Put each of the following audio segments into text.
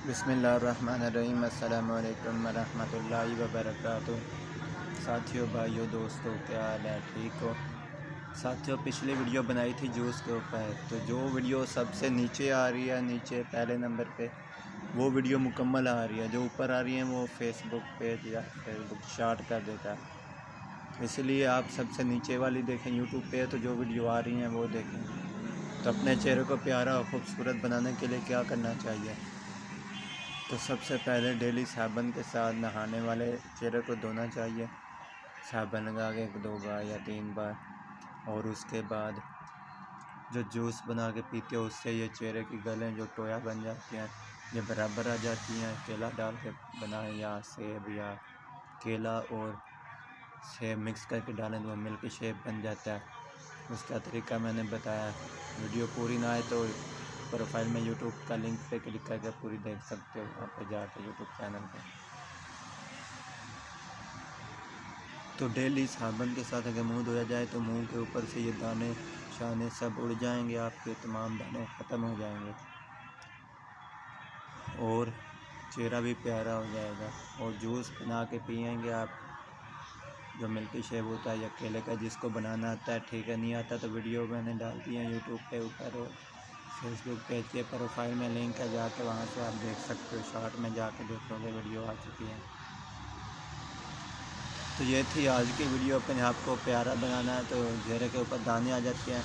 बिस्मिल्लाहिर्रहमानिर्रहीम। अस्सलामु अलैकुम वरहमतुल्लाहि वबरकातुहू। साथियों, भाइयों, दोस्तों, क्या हाल है? ठीक हो? साथियों, पिछली वीडियो बनाई थी जूस के ऊपर, तो जो वीडियो सबसे नीचे आ रही है, नीचे पहले नंबर पे, वो वीडियो मुकम्मल आ रही है। जो ऊपर आ रही है वो फेसबुक पेज या फेसबुक शार्ट कर देता है। इसलिए आप सबसे नीचे वाली देखें यूट्यूब पे, तो जो वीडियो आ रही हैं वो देखें। तो अपने चेहरे को प्यारा और ख़ूबसूरत बनाने के लिए क्या करना चाहिए? तो सबसे पहले डेली साबुन के साथ नहाने वाले चेहरे को धोना चाहिए, साबुन लगा के 2 बार या 3 बार। और उसके बाद जो जूस बना के पीते हो, उससे ये चेहरे की गलें जो टोया बन जाती हैं, ये बराबर आ जाती हैं। केला डाल के बनाएं या सेब या केला और सेब मिक्स करके डालें तो मिल्क शेक बन जाता है। उसका तरीका मैंने बताया। वीडियो पूरी ना आए तो प्रोफाइल में यूट्यूब का लिंक पे क्लिक करके पूरी देख सकते हो, वहाँ पे जाके यूट्यूब चैनल पे। तो डेली साबुन के साथ अगर मुंह धोया जाए तो मुंह के ऊपर से ये दाने शाने सब उड़ जाएंगे, आपके तमाम दाने ख़त्म हो जाएंगे और चेहरा भी प्यारा हो जाएगा। और जूस बना के पिएंगे आप, जो मिल्की शेक होता है या केले का, जिसको बनाना आता है ठीक है, नहीं आता तो वीडियो मैंने डाल दी है यूट्यूब पे ऊपर और फेसबुक पेज के प्रोफाइल में लिंक है, जाके वहाँ से आप देख सकते हो। शॉर्ट में जाके देखोगे वीडियो आ चुकी है। तो ये थी आज की वीडियो। अपने आप को प्यारा बनाना है तो चेहरे के ऊपर दाने आ जाते हैं,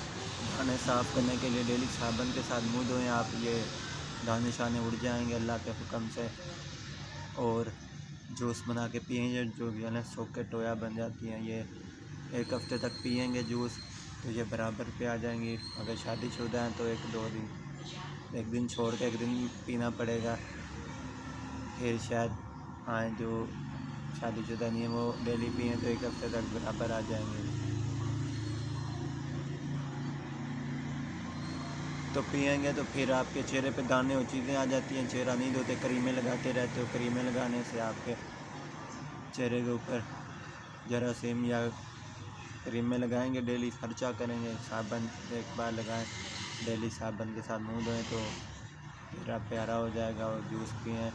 दाने साफ़ करने के लिए डेली साबुन के साथ मुँह धोएं आप, ये दाने शाने उड़ जाएंगे अल्लाह के हुक्म से। और जूस बना के पिएंगे, जो गलें सूख के टोया बन जाती हैं, ये 1 हफ़्ते तक पिएंगे जूस तो ये बराबर पे आ जाएंगी। अगर शादीशुदा हैं तो 1 दिन छोड़ के 1 दिन पीना पड़ेगा, फिर शायद आए जो शादीशुदा नहीं है वो डेली पिए तो 1 हफ़्ते तक बराबर आ जाएंगे। तो पिएंगे तो फिर आपके चेहरे पे दाने और चीज़ें आ जाती हैं। चेहरा नहीं धोते, क्रीमें लगाते रहते हो, क्रीमें लगाने से आपके चेहरे के ऊपर जरासीम या क्रीमें लगाएंगे, डेली खर्चा करेंगे। साबुन 1 बार लगाएं, डेली साबुन के साथ मुंह धोएं तो चेहरा प्यारा हो जाएगा। और जूस पिएं,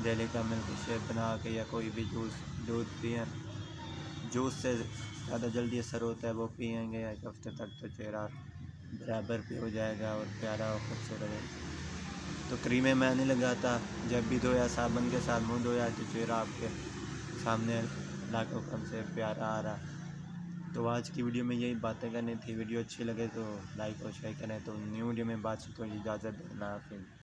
डेली का मिल्क शेक बना के या कोई भी दूध पिएं। जूस से ज़्यादा जल्दी असर होता है, वो पिएंगे 1 हफ़्ते तक तो चेहरा बराबर पे हो जाएगा और प्यारा और खूबसूरत। तो क्रीमें मैं नहीं लगाता, जब भी धोया साबुन के साथ मुंह धोया तो चेहरा आपके सामने अल्लाह के हुक्म से प्यारा आ रहा। तो आज की वीडियो में यही बातें करनी थी। वीडियो अच्छी लगे तो लाइक और शेयर करें। तो न्यू वीडियो में बातचीत को इजाज़त देना। फिर